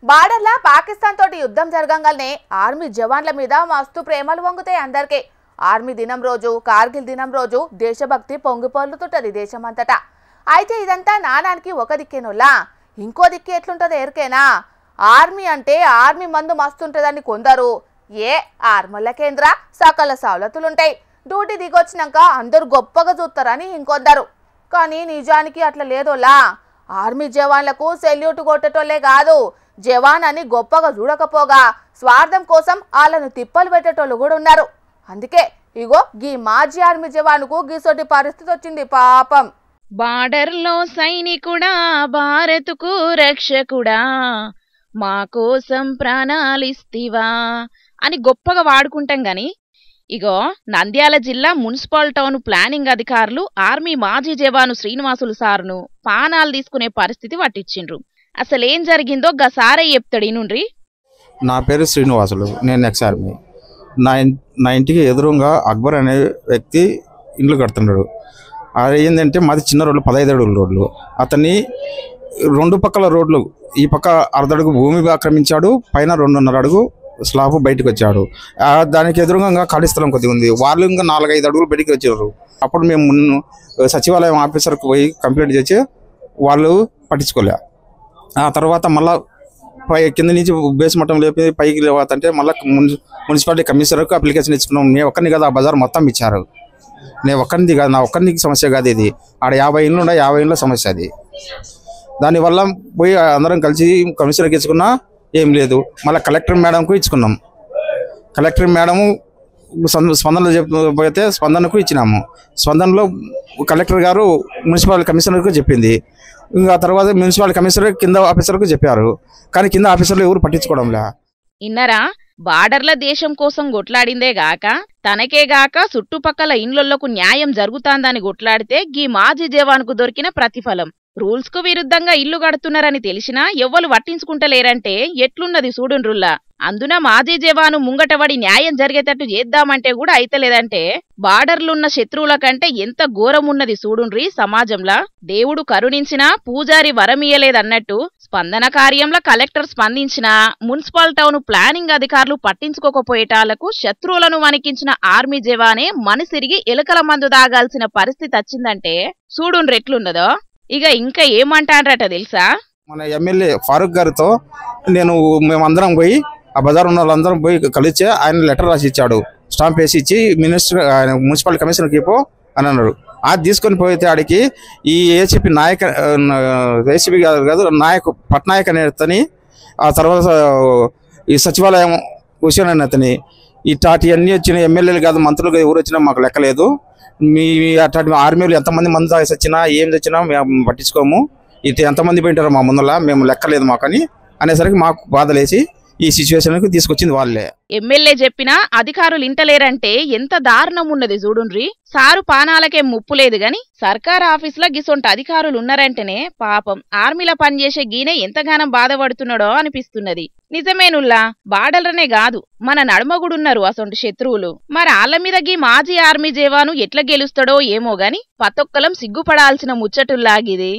బార్డర్లా పాకిస్తాన్ తోటి యుద్ధం జరగంగానే ఆర్మీ జవాన్ల మీద మస్తు ప్రేమలు వంగుతాయి అందరికీ. ఆర్మీ దినం రోజు, కార్గిల్ దినం రోజు దేశభక్తి పొంగిపొర్లుతుంటది దేశమంతటా. అయితే ఇదంతా నానానికి ఒక దిక్కేనోలా, ఇంకో దిక్కు ఎట్లుంటది ఎరికేనా? ఆర్మీ అంటే ఆర్మీ మందు మస్తుంటదని కొందరు, ఆర్మల్ల కేంద్ర సకల సవలతులుంటాయి, డ్యూటీ దిగొచ్చినాక అందరూ గొప్పగా చూస్తారని ఇంకొందరు. కానీ నిజానికి అట్లా లేదోలా. ఆర్మీ జవాన్లకు సెల్యూట్ కొట్టేటోళ్లే కాదు, జవాన్ అని గొప్పగా చూడకపోగా స్వార్థం కోసం వాళ్ళను తిప్పలు పెట్టేటోళ్ళు కూడా ఉన్నారు. అందుకే ఇగో గీ మాజీ ఆర్మీ జవానుకు గీసోటి పరిస్థితి వచ్చింది పాపం. బార్డర్లో సైనికుడా, భారత్కు రక్షకుడా, మా కోసం ప్రాణాలిస్తివా అని గొప్పగా వాడుకుంటాం గాని, ఇగో నంద్యాల జిల్లా మున్సిపల్ టౌన్ ప్లానింగ్ అధికారులు ఆర్మీ మాజీ జవాను శ్రీనివాసులు సార్ను పానాలు తీసుకునే పరిస్థితి పట్టించిండ్రు. అసలేం జరిగిందో గసారే చెప్తాడు ఇనుండ్రి. నా పేరు శ్రీనివాసులు, నేను ఎక్స్ ఆర్మీ. నా ఇంటికి ఎదురుగా అక్బర్ అనే వ్యక్తి ఇండ్లు కడుతున్నాడు. అది ఏంటంటే మాది చిన్న రోడ్లు, 15 అడుగుల రోడ్లు. అతన్ని 2 పక్కల రోడ్లు, ఈ పక్క అర్ధడుగు భూమి ఆక్రమించాడు, పైన 2.5 అడుగు స్లాబ్ బయటకు వచ్చాడు. దానికి ఎదురుగా ఖాళీ స్థలం కొద్దిగా ఉంది. వాళ్ళు ఇంకా 4-5 అడుగులు బయటికి వచ్చారు. అప్పుడు మేము సచివాలయం ఆఫీసర్కి పోయి కంప్లైంట్ చేసి వాళ్ళు పట్టించుకోలే. ఆ తర్వాత మళ్ళీ కింద నుంచి బేస్ మట్టం లేపి పైకి లేవతంటే మళ్ళీ మున్సిపాలిటీ కమిషనర్కు అప్లికేషన్ ఇచ్చుకున్నాం. నేను ఒక్కరిని కదా ఆ బజార్ మొత్తం ఇచ్చారు. నేను ఒక్కరిది కాదు, నా ఒక్కరికి సమస్య కాదు ఇది. ఆడ 50 ఇండ్లు ఉండే, 50 ఇండ్ల సమస్య అది. దానివల్ల పోయి అందరం కలిసి కమిషనర్కి ఇచ్చుకున్నా ఏం లేదు. మళ్ళీ కలెక్టర్ మేడంకు ఇచ్చుకున్నాం. కలెక్టర్ మేడము స్పందనలో చెప్పితే స్పందనకు ఇచ్చినాము. స్పందనలో కలెక్టర్ గారు మున్సిపల్ కమిషనర్కు చెప్పింది. ఇంకా తర్వాత మున్సిపల్ కమిషనర్ కింద ఆఫీసర్కు చెప్పారు. కానీ కింద ఆఫీసర్లు ఎవరు పట్టించుకోవడంలే. ఇన్నరా, బార్డర్ల దేశం కోసం గొట్లాడిందే గాక, తనకే గాక చుట్టుపక్కల ఇండ్లకు న్యాయం జరుగుతాందని గొట్లాడితే గీ మాజీ జవాన్కు దొరికిన ప్రతిఫలం. రూల్స్ కు విరుద్ధంగా ఇల్లు కడుతున్నారని తెలిసినా ఎవ్వరు పట్టించుకుంటలేరంటే ఎట్లున్నది చూడుండ్రుల్లా. అందున మాజీ జవాను ముంగటబడి న్యాయం జరిగేటట్టు చేద్దామంటే కూడా అయితలేదంటే బార్డర్లున్న శత్రువుల కంటే ఎంత ఘోరమున్నది చూడుండ్రి సమాజంలా. దేవుడు కరుణించినా పూజారి వరమియ్యలేదన్నట్టు స్పందన కార్యంలో కలెక్టర్ స్పందించినా మున్సిపల్ టౌన్ ప్లానింగ్ అధికారులు పట్టించుకోకపోయేటాలకు శత్రువులను వణికించిన ఆర్మీ జవానే మనసిరిగి ఎలుకల మందు దాగాల్సిన పరిస్థితి వచ్చిందంటే చూడుండ్రి ఎట్లున్నదో. ఇక ఇంకా ఏమంటారట తెలుసా? మన ఎమ్మెల్యే ఫారూక్ గారితో మేమందరం పోయి ఆ బజార్ ఉన్న వాళ్ళందరం పోయి కలిసి ఆయన లెటర్ రాసి ఇచ్చాడు. స్టాంప్ వేసి ఇచ్చి మినిస్టర్ మున్సిపల్ కమిషనర్కి పో అని అన్నాడు. అది తీసుకొని పోతే ఆడికి ఈ ఏసీపీ ఏసీపీ కాదు పట్నాయక్ అనే అతని, ఆ తర్వాత ఈ సచివాలయం హుసేన్ అనే అతని, ఇట్లాంటి అన్నీ వచ్చిన ఎమ్మెల్యేలు కాదు మంత్రులు ఎవరు వచ్చినా మాకు లెక్కలేదు. మీ అట్లాంటి ఆర్మీలు ఎంతమంది మంది తాగేసి వచ్చినా ఏం తెచ్చినా మేము పట్టించుకోము. ఇటు ఎంతమంది పోయింటారో మా ముందర మేము లెక్కలేదు మాకని అనేసరికి మాకు బాధలేసి ఈ సిచ్యువేషన్కి తీసుకొచ్చింది వాళ్ళే. ఎమ్మెల్యే చెప్పినా అధికారులు ఇంటలేరంటే ఎంత దారుణం ఉన్నది చూడుండ్రి. సారు పానాలకే ముప్పు లేదు గాని సర్కార్ ఆఫీసులో గిసొంటి అధికారులు ఉన్నారంటేనే పాపం ఆర్మీలో పనిచేసే గీనే ఎంతగానం బాధపడుతున్నాడో అనిపిస్తున్నది. నిజమేనుల్లా, బార్డర్లనే కాదు మన నడుమగుడున్నారు అసొంటి శత్రువులు. మరి ఆళ్ల మీద గీ మాజీ ఆర్మీ జవాను ఎట్లా గెలుస్తాడో ఏమో గాని పతొక్కలం సిగ్గుపడాల్సిన ముచ్చటుల్లాగిది.